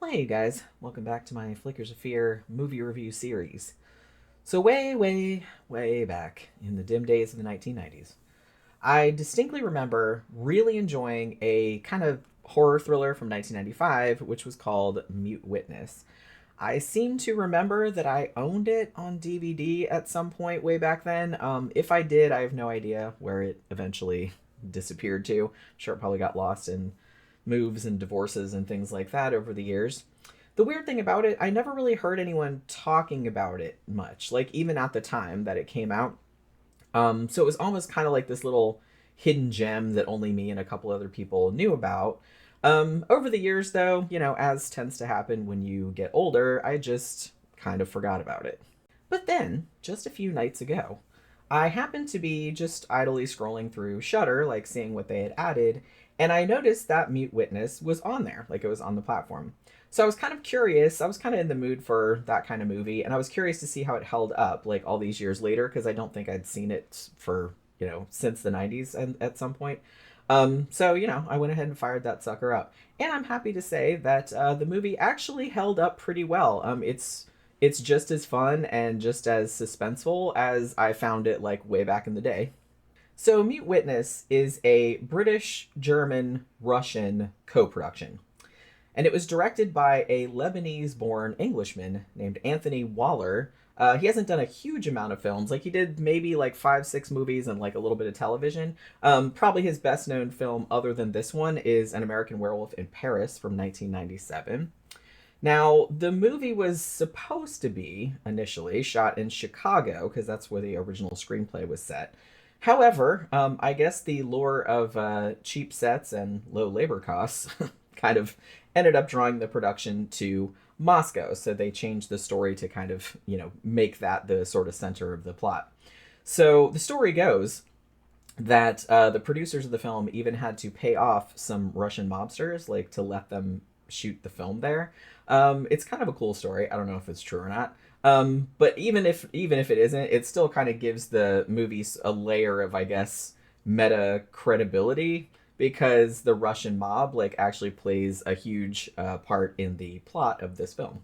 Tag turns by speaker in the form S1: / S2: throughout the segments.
S1: Hey guys, welcome back to my Flickers of Fear movie review series. So way back in the dim days of the 1990s, I distinctly remember really enjoying a kind of horror thriller from 1995, which was called Mute Witness. I seem to remember that I owned it on DVD at some point way back then. If I did, I have no idea where it eventually disappeared to. I'm sure it probably got lost in moves and divorces and things like that over the years. The weird thing about it, I never really heard anyone talking about it much, like even at the time that it came out. So it was almost kind of like this little hidden gem that only me and a couple other people knew about. Over the years, though, as tends to happen when you get older, I just kind of forgot about it. But then, just a few nights ago, I happened to be just idly scrolling through Shudder, like seeing what they had added, and I noticed that Mute Witness was on there, like it was on the platform. So I was kind of curious. I was kind of in the mood for that kind of movie, and I was curious to see how it held up, like all these years later, because I don't think I'd seen it for, since the 90s and at some point. So I went ahead and fired that sucker up. And I'm happy to say that the movie actually held up pretty well. It's just as fun and just as suspenseful as I found it like way back in the day. So Mute Witness is a British, German, Russian co-production. And it was directed by a Lebanese-born Englishman named Anthony Waller. He hasn't done a huge amount of films. Like he did maybe like 5, 6 movies and like a little bit of television. Probably his best known film other than this one is An American Werewolf in Paris from 1997. Now, the movie was supposed to be initially shot in Chicago because that's where the original screenplay was set. However, I guess the lure of cheap sets and low labor costs kind of ended up drawing the production to Moscow. So they changed the story to kind of, make that the sort of center of the plot. So the story goes that the producers of the film even had to pay off some Russian mobsters, like to let them shoot the film there. It's kind of a cool story. I don't know if it's true or not. But even if it isn't, it still kind of gives the movies a layer of, I guess, meta credibility because the Russian mob like actually plays a huge part in the plot of this film.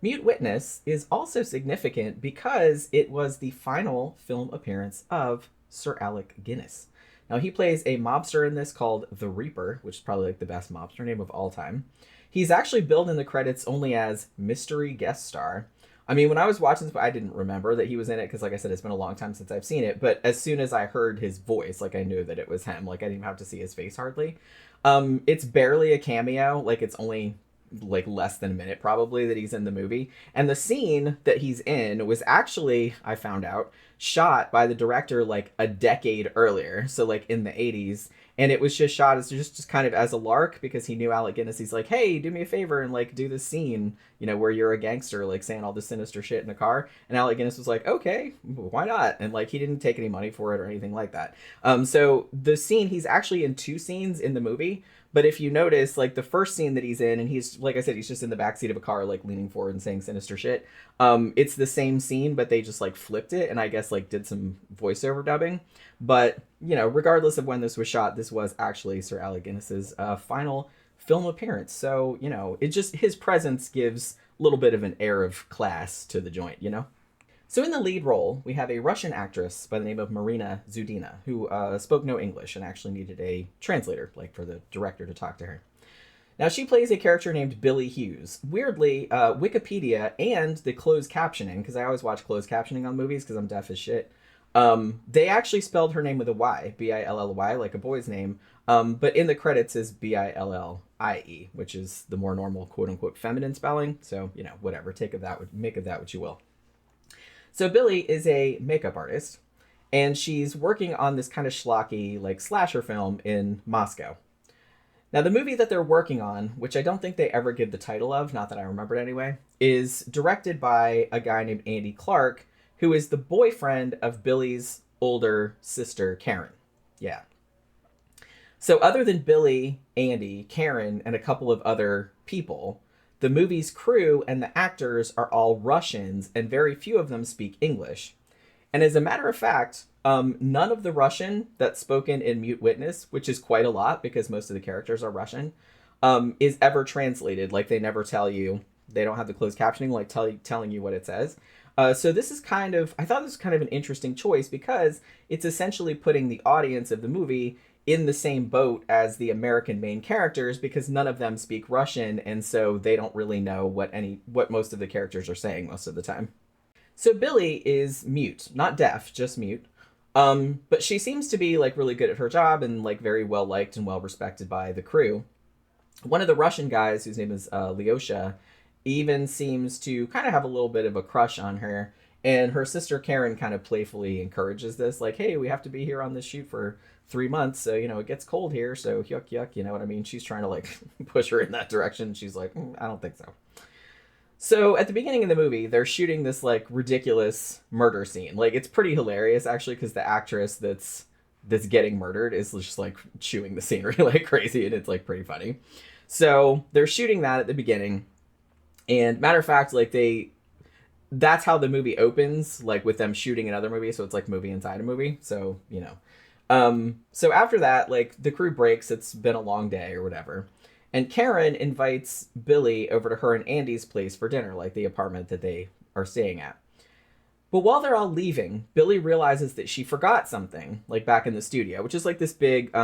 S1: Mute Witness is also significant because it was the final film appearance of Sir Alec Guinness. Now he plays a mobster in this called The Reaper, which is probably like the best mobster name of all time. He's actually billed in the credits only as mystery guest star. I mean, when I was watching this, I didn't remember that he was in it because, like I said, it's been a long time since I've seen it. But as soon as I heard his voice, like I knew that it was him. Like I didn't even have to see his face hardly. It's barely a cameo. Like it's only like less than a minute probably that he's in the movie. And the scene that he's in was actually, I found out, shot by the director like a decade earlier. So like in the 80s. And it was just shot as just kind of as a lark because he knew Alec Guinness. He's like, hey, do me a favor and like do this scene, where you're a gangster, like saying all this sinister shit in a car. And Alec Guinness was like, okay, why not? And like he didn't take any money for it or anything like that. So the scene, he's actually in 2 scenes in the movie. But if you notice, like the first scene that he's in, and he's, like I said, he's just in the backseat of a car, like leaning forward and saying sinister shit. It's the same scene, but they just like flipped it and I guess like did some voiceover dubbing. But, regardless of when this was shot, this was actually Sir Alec Guinness's final film appearance. So, it just, his presence gives a little bit of an air of class to the joint. So in the lead role, we have a Russian actress by the name of Marina Zudina, who spoke no English and actually needed a translator, like for the director to talk to her. Now, she plays a character named Billy Hughes. Weirdly, Wikipedia and the closed captioning, because I always watch closed captioning on movies because I'm deaf as shit, they actually spelled her name with a Y, Billy, like a boy's name, but in the credits is Billie, which is the more normal quote-unquote feminine spelling, so, whatever, make of that what you will. So Billy is a makeup artist, and she's working on this kind of schlocky, like, slasher film in Moscow. Now, the movie that they're working on, which I don't think they ever give the title of, not that I remember it anyway, is directed by a guy named Andy Clark, who is the boyfriend of Billy's older sister, Karen. Yeah. So other than Billy, Andy, Karen, and a couple of other people, the movie's crew and the actors are all Russians, and very few of them speak English. And as a matter of fact, none of the Russian that's spoken in Mute Witness, which is quite a lot because most of the characters are Russian, is ever translated. Like, they never tell you. They don't have the closed captioning, like telling you what it says. So this is kind of, I thought this was kind of an interesting choice because it's essentially putting the audience of the movie in the same boat as the American main characters, because none of them speak Russian, and so they don't really know what most of the characters are saying most of the time. So Billy is mute, not deaf, just mute. But she seems to be like really good at her job and like very well liked and well respected by the crew. One of the Russian guys, whose name is Lyosha, even seems to kind of have a little bit of a crush on her. And her sister Karen kind of playfully encourages this, like, hey, we have to be here on this shoot for 3 months, so, you know, it gets cold here, so yuck, yuck, you know what I mean? She's trying to, like, push her in that direction. She's like, I don't think so. So at the beginning of the movie, they're shooting this, like, ridiculous murder scene. Like, it's pretty hilarious, actually, because the actress that's getting murdered is just, like, chewing the scenery like crazy, and it's, like, pretty funny. So they're shooting that at the beginning, and matter of fact, like, that's how the movie opens, like, with them shooting another movie, so it's like movie inside a movie, so, you know. So after that, like, the crew breaks, it's been a long day or whatever, and Karen invites Billy over to her and Andy's place for dinner, like the apartment that they are staying at. But while they're all leaving, Billy realizes that she forgot something, like, back in the studio, which is like this big,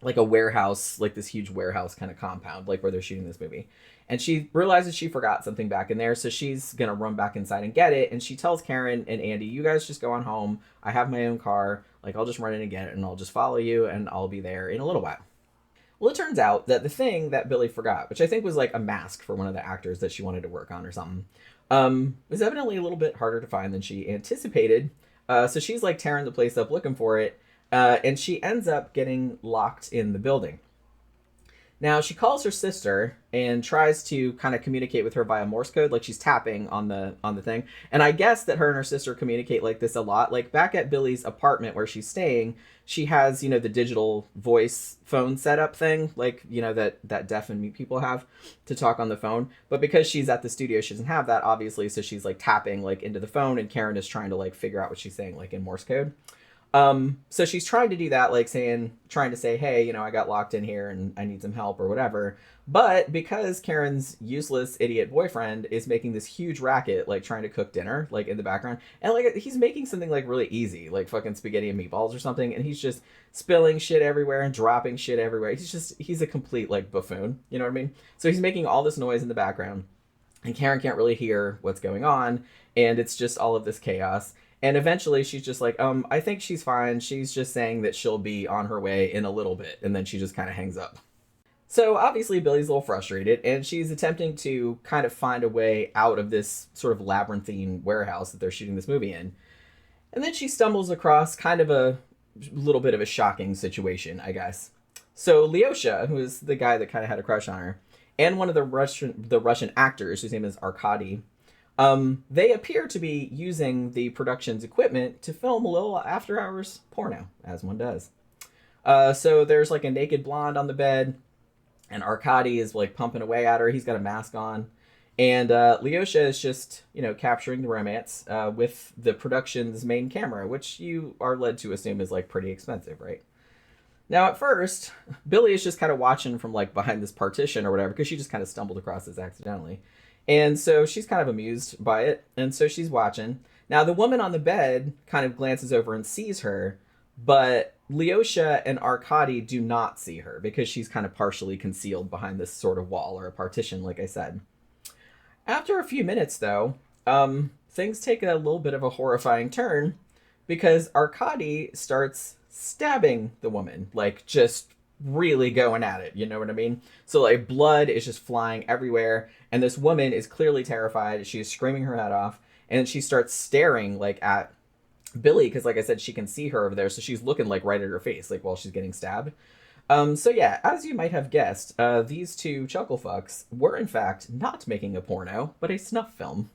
S1: like a warehouse, like this huge warehouse kind of compound, like where they're shooting this movie. And she realizes she forgot something back in there, so she's going to run back inside and get it. And she tells Karen and Andy, you guys just go on home. I have my own car. Like, I'll just run in and get it, and I'll just follow you, and I'll be there in a little while. Well, it turns out that the thing that Billy forgot, which I think was like a mask for one of the actors that she wanted to work on or something, was evidently a little bit harder to find than she anticipated. So she's like tearing the place up looking for it, and she ends up getting locked in the building. Now, she calls her sister and tries to kind of communicate with her via Morse code, like she's tapping on the thing. And I guess that her and her sister communicate like this a lot. Like, back at Billy's apartment where she's staying, she has, you know, the digital voice phone setup thing, like, you know, that deaf and mute people have to talk on the phone. But because she's at the studio, she doesn't have that, obviously, so she's like tapping like into the phone, and Karen is trying to like figure out what she's saying, like in Morse code. So she's trying to do that, like trying to say, hey, you know, I got locked in here and I need some help or whatever. But because Karen's useless idiot boyfriend is making this huge racket, like trying to cook dinner, like in the background, and like he's making something like really easy, like fucking spaghetti and meatballs or something, and he's just spilling shit everywhere and dropping shit everywhere. He's a complete like buffoon, you know what I mean? So he's making all this noise in the background, and Karen can't really hear what's going on, and it's just all of this chaos. And eventually she's just like, I think she's fine. She's just saying that she'll be on her way in a little bit. And then she just kind of hangs up. So obviously Billy's a little frustrated, and she's attempting to kind of find a way out of this sort of labyrinthine warehouse that they're shooting this movie in. And then she stumbles across kind of a little bit of a shocking situation, I guess. So Lyosha, who is the guy that kind of had a crush on her, and one of the Russian actors, whose name is Arkady, they appear to be using the production's equipment to film a little after-hours porno, as one does. So there's like a naked blonde on the bed, and Arkady is like pumping away at her. He's got a mask on. And Lyosha is just, you know, capturing the romance with the production's main camera, which you are led to assume is like pretty expensive, right? Now, at first, Billy is just kind of watching from like behind this partition or whatever, because she just kind of stumbled across this accidentally. And so she's kind of amused by it, and so she's watching. Now, the woman on the bed kind of glances over and sees her, but Lyosha and Arkady do not see her because she's kind of partially concealed behind this sort of wall or a partition, like I said. After a few minutes, though, things take a little bit of a horrifying turn because Arkady starts stabbing the woman, like just really going at it, you know what I mean? So like blood is just flying everywhere, and this woman is clearly terrified. She's screaming her head off, and she starts staring like at Billy because, like I said, she can see her over there, so she's looking like right at her face, like while she's getting stabbed. So yeah, as you might have guessed, these two chuckle fucks were in fact not making a porno, but a snuff film.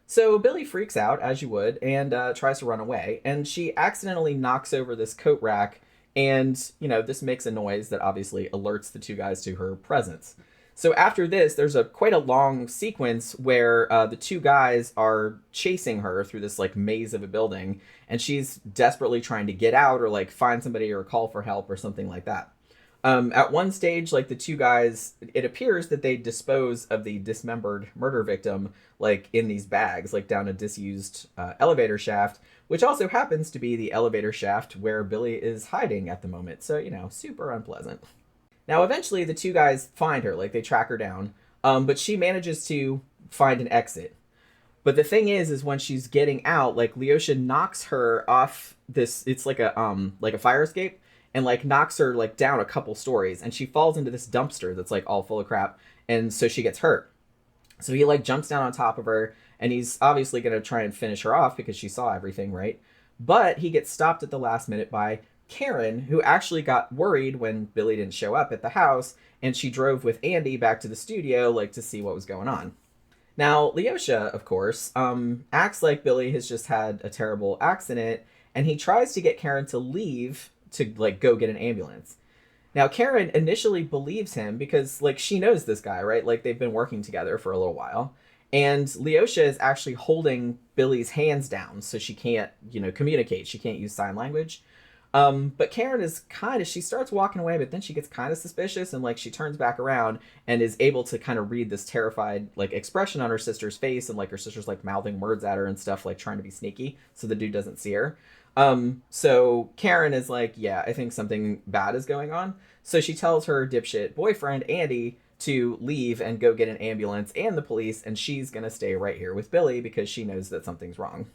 S1: So Billy freaks out, as you would, and tries to run away, and she accidentally knocks over this coat rack. And, you know, this makes a noise that obviously alerts the two guys to her presence. So after this, there's quite a long sequence where the two guys are chasing her through this, like, maze of a building. And she's desperately trying to get out or, like, find somebody or call for help or something like that. At one stage, like the two guys, it appears that they dispose of the dismembered murder victim like in these bags, like down a disused elevator shaft, which also happens to be the elevator shaft where Billy is hiding at the moment. So, super unpleasant. Now, eventually, the two guys find her, like they track her down, but she manages to find an exit. But the thing is when she's getting out, like Leosha knocks her off this. It's like a fire escape, and like knocks her like down a couple stories, and she falls into this dumpster that's like all full of crap, and so she gets hurt. So he like jumps down on top of her, and he's obviously gonna try and finish her off because she saw everything, right? But he gets stopped at the last minute by Karen, who actually got worried when Billy didn't show up at the house, and she drove with Andy back to the studio like to see what was going on. Now, Leosha, of course, acts like Billy has just had a terrible accident, and he tries to get Karen to leave to like go get an ambulance. Now, Karen initially believes him because like she knows this guy, right? Like they've been working together for a little while. And Leosha is actually holding Billy's hands down so she can't, communicate. She can't use sign language. But Karen is she starts walking away, but then she gets kind of suspicious and like she turns back around and is able to kind of read this terrified like expression on her sister's face, and like her sister's like mouthing words at her and stuff, like trying to be sneaky so the dude doesn't see her. So Karen is like, yeah, I think something bad is going on. So she tells her dipshit boyfriend, Andy, to leave and go get an ambulance and the police, and she's gonna stay right here with Billy because she knows that something's wrong.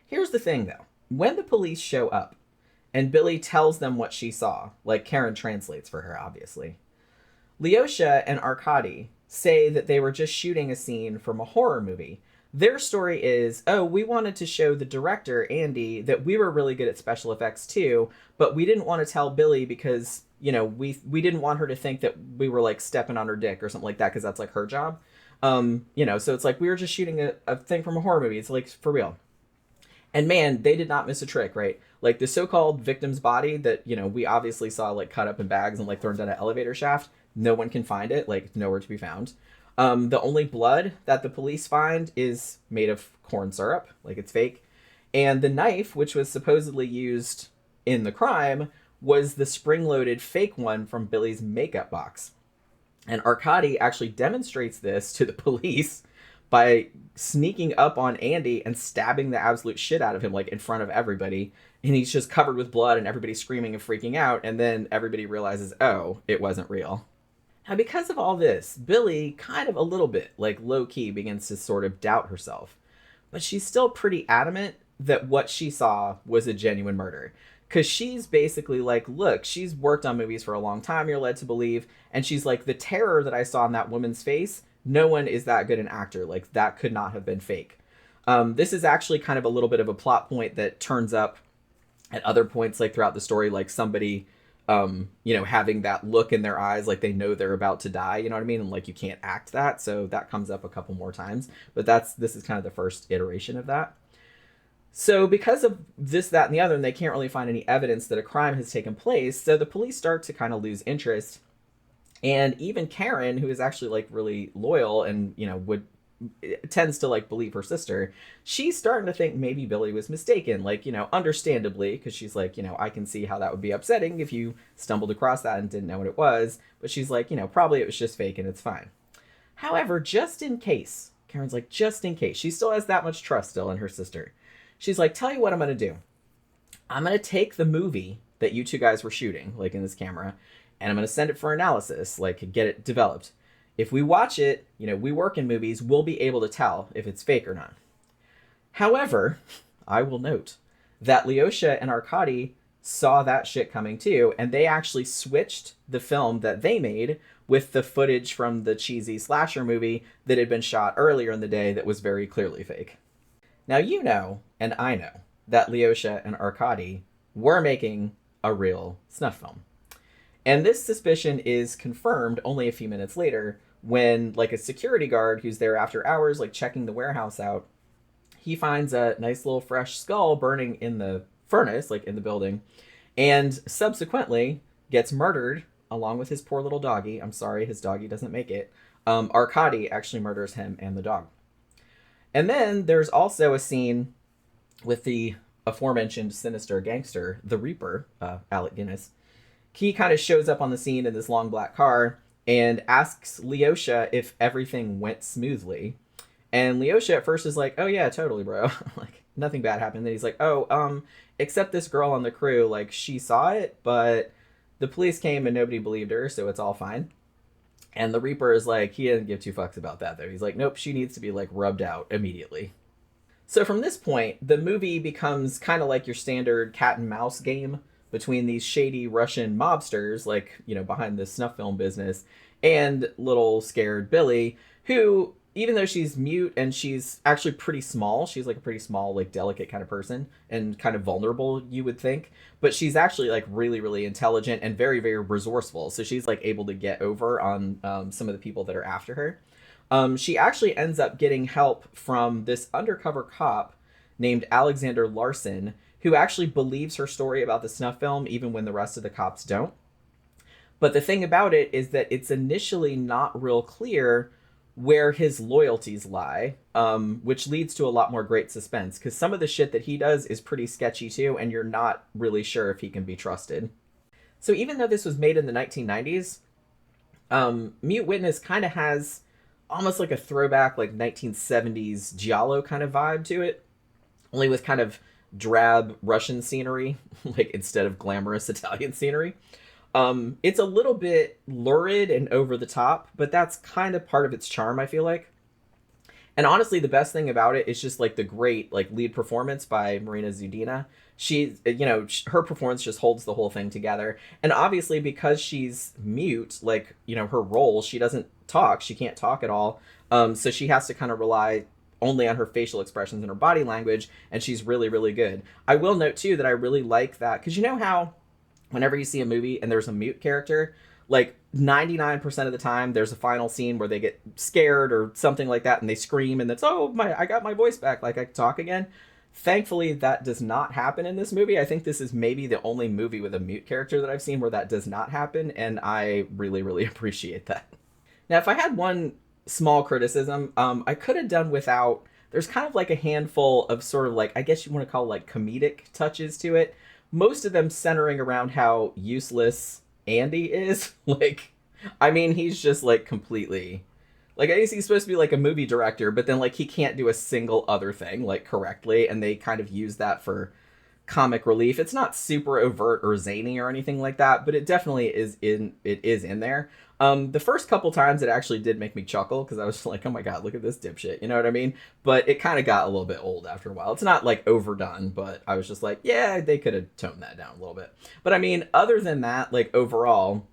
S1: Here's the thing though. When the police show up, and Billy tells them what she saw, like Karen translates for her, obviously, Leosha and Arkady say that they were just shooting a scene from a horror movie. Their story is, we wanted to show the director, Andy, that we were really good at special effects too, but we didn't want to tell Billy because, we didn't want her to think that we were like stepping on her dick or something like that, because that's like her job. So it's like we were just shooting a thing from a horror movie. It's like for real. And man, they did not miss a trick, right? Like the so-called victim's body that, we obviously saw like cut up in bags and like thrown down an elevator shaft. No one can find it, like nowhere to be found. The only blood that the police find is made of corn syrup, like it's fake. And the knife, which was supposedly used in the crime, was the spring-loaded fake one from Billy's makeup box. And Arkady actually demonstrates this to the police by sneaking up on Andy and stabbing the absolute shit out of him, like in front of everybody. And he's just covered with blood and everybody's screaming and freaking out. And then everybody realizes, it wasn't real. Now, because of all this, Billy kind of a little bit, like low-key, begins to sort of doubt herself. But she's still pretty adamant that what she saw was a genuine murder. Because she's basically like, look, she's worked on movies for a long time, you're led to believe. And she's like, the terror that I saw in that woman's face, no one is that good an actor. Like, that could not have been fake. This is actually kind of a little bit of a plot point that turns up at other points, like throughout the story, like somebody, having that look in their eyes, like they know they're about to die, you know what I mean? And like, you can't act that. So that comes up a couple more times, but this is kind of the first iteration of that. So because of this, that, and the other, and they can't really find any evidence that a crime has taken place. So the police start to kind of lose interest. And even Karen, who is actually like really loyal and, tends to like believe her sister, she's starting to think maybe Billy was mistaken, like, understandably, because she's like, I can see how that would be upsetting if you stumbled across that and didn't know what it was. But she's like, probably it was just fake and it's fine. However, just in case, Karen's like, just in case, she still has that much trust still in her sister. She's like, tell you what I'm going to do. I'm going to take the movie that you two guys were shooting, like in this camera, and I'm going to send it for analysis, like get it developed. If we watch it, we work in movies, we'll be able to tell if it's fake or not. However, I will note that Leosha and Arkady saw that shit coming too, and they actually switched the film that they made with the footage from the cheesy slasher movie that had been shot earlier in the day that was very clearly fake. Now and I know, that Leosha and Arkady were making a real snuff film. And this suspicion is confirmed only a few minutes later when, like, a security guard who's there after hours, like, checking the warehouse out, he finds a nice little fresh skull burning in the furnace, like, in the building, and subsequently gets murdered along with his poor little doggy. I'm sorry, his doggy doesn't make it. Arkady actually murders him and the dog. And then there's also a scene with the aforementioned sinister gangster, the Reaper, Alec Guinness, he kind of shows up on the scene in this long black car and asks Leosha if everything went smoothly. And Leosha at first is like, oh yeah, totally, bro. Like, nothing bad happened. Then he's like, oh, except this girl on the crew, like, she saw it, but the police came and nobody believed her, so it's all fine. And the Reaper is like, he didn't give two fucks about that, though. He's like, nope, she needs to be, like, rubbed out immediately. So from this point, the movie becomes kind of like your standard cat and mouse game between these shady Russian mobsters, like, you know, behind the snuff film business, and little scared Billy, who, even though she's mute and she's actually pretty small, she's like a pretty small, like, delicate kind of person and kind of vulnerable, you would think, but she's actually like really, really intelligent and very, very resourceful. So she's like able to get over on some of the people that are after her. She actually ends up getting help from this undercover cop named Alexander Larson, who actually believes her story about the snuff film even when the rest of the cops don't. But the thing about it is that it's initially not real clear where his loyalties lie, which leads to a lot more great suspense, because some of the shit that he does is pretty sketchy too, and you're not really sure if he can be trusted. So even though this was made in the 1990s, Mute Witness kind of has almost like a throwback, like 1970s Giallo kind of vibe to it, only with kind of drab Russian scenery, like instead of glamorous Italian scenery. It's a little bit lurid and over the top, but that's kind of part of its charm, I feel like. And honestly, the best thing about it is just like the great like lead performance by Marina Zudina. She's, you know, her performance just holds the whole thing together. And obviously, because she's mute, like, you know, her role, she doesn't talk. She can't talk at all. So she has to kind of rely only on her facial expressions and her body language. And she's really, really good. I will note, too, that I really like that. Because you know how whenever you see a movie and there's a mute character, like 99% of the time there's a final scene where they get scared or something like that and they scream and it's, oh my, I got my voice back, like I can talk again. Thankfully that does not happen in this movie. I think this is maybe the only movie with a mute character that I've seen where that does not happen, and I really, really appreciate that. Now, if I had one small criticism, I could have done without, there's kind of like a handful of sort of like, I guess you want to call like comedic touches to it, most of them centering around how useless Andy is. Like, I mean, he's just like completely, like, I guess he's supposed to be like a movie director, but then like he can't do a single other thing like correctly, and they kind of use that for comic relief. It's not super overt or zany or anything like that, but it definitely is in there. The first couple times it actually did make me chuckle because I was like, oh my god, look at this dipshit, you know what I mean? But it kind of got a little bit old after a while. It's not like overdone, but I was just like, yeah, they could have toned that down a little bit. But I mean, other than that, like overall,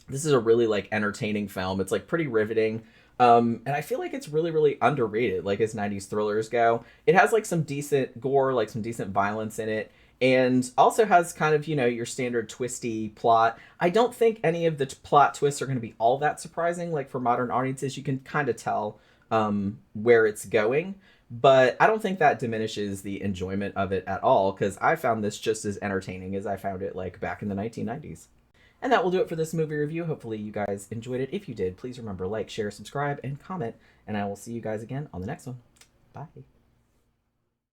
S1: this is a really like entertaining film. It's like pretty riveting. And I feel like it's really, really underrated, like as 90s thrillers go. It has like some decent gore, like some decent violence in it, and also has kind of, you know, your standard twisty plot. I don't think any of the plot twists are going to be all that surprising. Like for modern audiences, you can kind of tell where it's going, but I don't think that diminishes the enjoyment of it at all, because I found this just as entertaining as I found it like back in the 1990s. And that will do it for this movie review. Hopefully you guys enjoyed it. If you did, please remember, like, share, subscribe, and comment. And I will see you guys again on the next one. Bye.